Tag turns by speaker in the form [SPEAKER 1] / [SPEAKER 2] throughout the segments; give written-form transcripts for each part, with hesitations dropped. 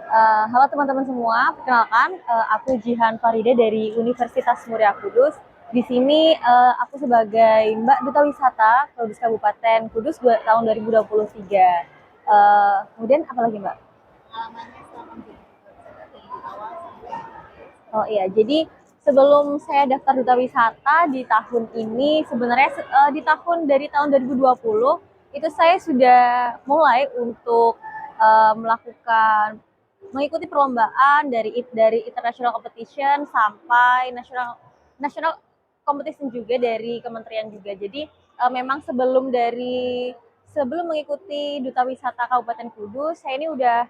[SPEAKER 1] Halo teman-teman semua, perkenalkan aku Jihan Farida dari Universitas Muria Kudus. Di sini aku sebagai Mbak Duta Wisata Kudus Kabupaten Kudus tahun 2023. Kemudian apa lagi Mbak?
[SPEAKER 2] Pengalamannya selama menjadi duta wisata dari awal sampai akhir.
[SPEAKER 1] Oh iya, jadi sebelum saya daftar Duta Wisata di tahun ini, sebenarnya di tahun 2020 itu saya sudah mulai untuk melakukan mengikuti perlombaan dari international competition sampai national competition juga dari kementerian juga. Jadi memang sebelum mengikuti Duta Wisata Kabupaten Kudus, saya ini udah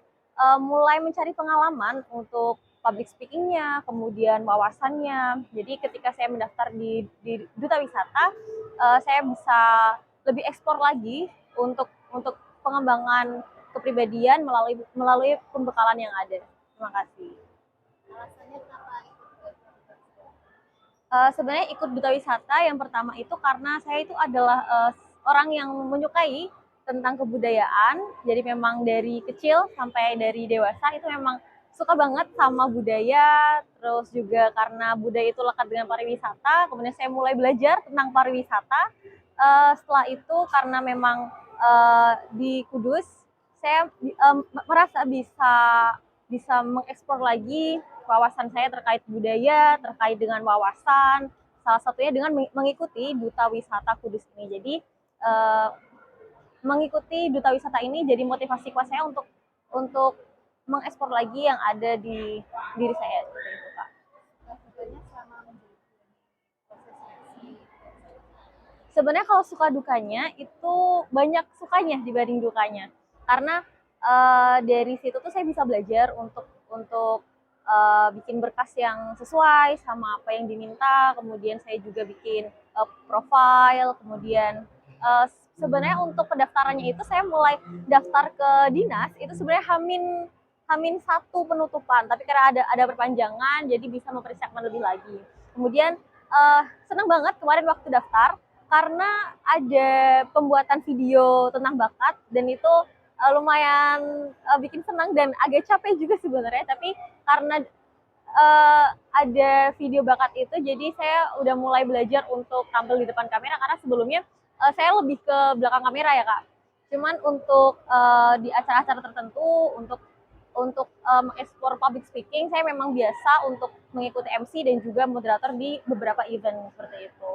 [SPEAKER 1] mulai mencari pengalaman untuk public speakingnya, kemudian wawasannya. Jadi ketika saya mendaftar di Duta Wisata, saya bisa lebih eksplor lagi untuk pengembangan kepribadian melalui pembekalan yang ada. Terima kasih.
[SPEAKER 2] Alasannya kenapa ikut duta wisata?
[SPEAKER 1] Sebenarnya ikut Duta Wisata yang pertama itu karena saya itu adalah orang yang menyukai tentang kebudayaan. Jadi memang dari kecil sampai dari dewasa itu memang suka banget sama budaya. Terus juga karena budaya itu lekat dengan pariwisata, kemudian saya mulai belajar tentang pariwisata. Setelah itu karena memang di Kudus saya merasa bisa bisa mengeksplor lagi wawasan saya terkait budaya, terkait dengan wawasan, salah satunya dengan mengikuti Duta Wisata Kudus ini. Jadi eh, mengikuti Duta Wisata ini jadi motivasi kuat saya untuk mengekspor lagi yang ada di diri saya seperti itu Kak.
[SPEAKER 2] Suka dukanya selama menjadi proses seleksi.
[SPEAKER 1] Sebenarnya kalau suka dukanya itu banyak sukanya dibanding dukanya karena dari situ tuh saya bisa belajar untuk bikin berkas yang sesuai sama apa yang diminta, kemudian saya juga bikin profile, kemudian uh, sebenarnya untuk pendaftarannya itu saya mulai daftar ke dinas itu sebenarnya hamin hamin satu penutupan, tapi karena ada perpanjangan jadi bisa mempersiapkan lebih lagi. Kemudian senang banget kemarin waktu daftar karena ada pembuatan video tentang bakat dan itu lumayan bikin senang dan agak capek juga sebenarnya, tapi karena ada video bakat itu jadi saya udah mulai belajar untuk tampil di depan kamera karena sebelumnya saya lebih ke belakang kamera ya Kak. Cuman untuk di acara-acara tertentu untuk mengeksplor public speaking saya memang biasa untuk mengikuti MC dan juga moderator di beberapa event seperti itu.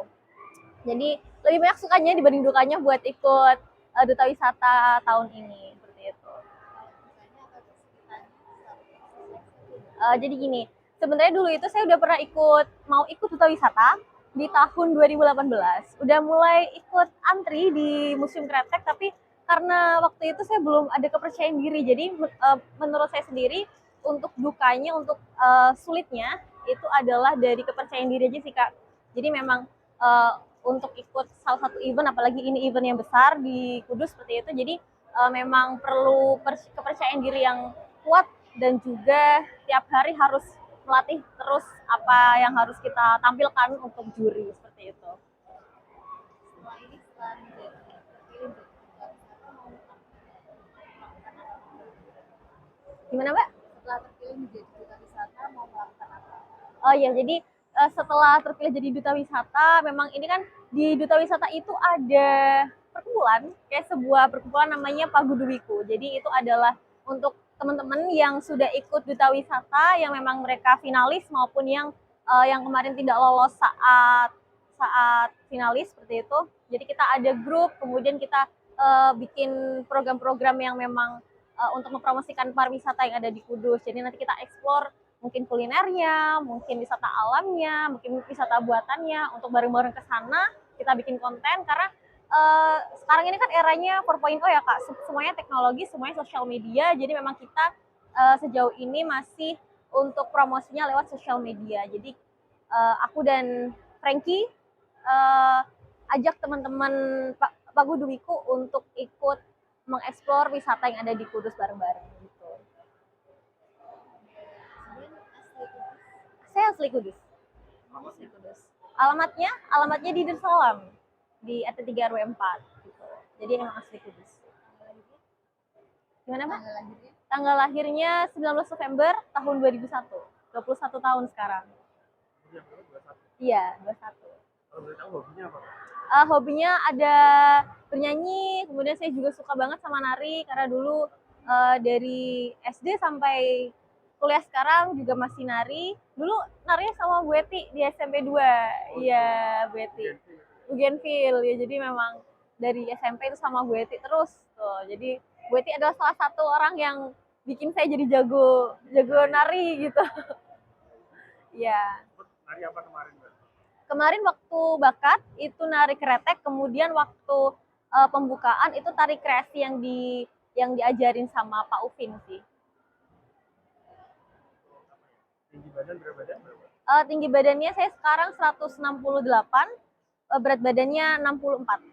[SPEAKER 1] Jadi lebih banyak sukanya dibanding dukanya buat ikut duta wisata tahun ini seperti itu.
[SPEAKER 2] Kalau dukanya atau kesulitannya saat proses seleksi itu
[SPEAKER 1] Jadi gini, sebenarnya dulu itu saya udah pernah ikut duta wisata di tahun 2018. Udah mulai ikut antri di Museum Kretek, tapi karena waktu itu saya belum ada kepercayaan diri. Jadi menurut saya sendiri untuk dukanya, untuk sulitnya itu adalah dari kepercayaan diri aja sih Kak. Jadi memang uh, untuk ikut salah satu event, apalagi ini event yang besar di Kudus seperti itu, jadi memang perlu kepercayaan diri yang kuat dan juga tiap hari harus melatih terus apa yang harus kita tampilkan untuk juri seperti itu.
[SPEAKER 2] setelah ini setelah menjadi terpilih menjadi duta wisata mau melakukan apa?
[SPEAKER 1] Gimana Mbak?
[SPEAKER 2] Setelah terpilih menjadi duta wisata mau melakukan apa?
[SPEAKER 1] Oh iya, jadi setelah terpilih jadi duta wisata, memang ini kan di duta wisata itu ada perkumpulan, kayak sebuah perkumpulan namanya Paguduwiku. Jadi itu adalah untuk teman-teman yang sudah ikut duta wisata, yang memang mereka finalis maupun yang kemarin tidak lolos saat saat finalis seperti itu. Jadi kita ada grup, kemudian kita bikin program-program yang memang untuk mempromosikan pariwisata yang ada di Kudus. Jadi nanti kita explore mungkin kulinernya, mungkin wisata alamnya, mungkin wisata buatannya, untuk bareng-bareng ke sana kita bikin konten karena sekarang ini kan eranya 4.0 ya Kak, semuanya teknologi, semuanya sosial media, jadi memang kita sejauh ini masih untuk promosinya lewat sosial media. Jadi aku dan Frankie ajak teman-teman Pak Guduwiku untuk ikut mengeksplor wisata yang ada di Kudus bareng-bareng gitu.
[SPEAKER 2] Kemudian asli Kudus.
[SPEAKER 1] Saya asli Kudus. Asli Kudus. Alamatnya di Darussalam di RT 3 RW 4 gitu. Jadi emang asli Kudus.
[SPEAKER 2] Tanggal lahirnya?
[SPEAKER 1] Gimana Mbak?
[SPEAKER 2] Tanggal lahirnya?
[SPEAKER 1] Tanggal lahirnya 19 November tahun 2001. 21 tahun sekarang.
[SPEAKER 3] Yang berapa? 21.
[SPEAKER 1] Iya, 21.
[SPEAKER 3] Kalau boleh tahu hobinya apa?
[SPEAKER 1] Hobinya ada bernyanyi, kemudian saya juga suka banget sama nari karena dulu dari SD sampai kuliah sekarang juga masih nari. Dulu narinya sama Bu Eti di SMP 2. Iya, Bu Eti. Bougainville ya, jadi memang dari SMP itu sama Bu Eti terus tuh. Jadi Bu Eti adalah salah satu orang yang bikin saya jadi jago nari gitu. Iya.
[SPEAKER 3] Nari apa kemarin, Mbak?
[SPEAKER 1] Kemarin waktu bakat itu nari kretek, kemudian waktu pembukaan itu tari kreasi yang diajarin sama Pak Ufin sih.
[SPEAKER 3] Tinggi badan berapa?
[SPEAKER 1] Tinggi badannya saya sekarang 168, berat badannya 64.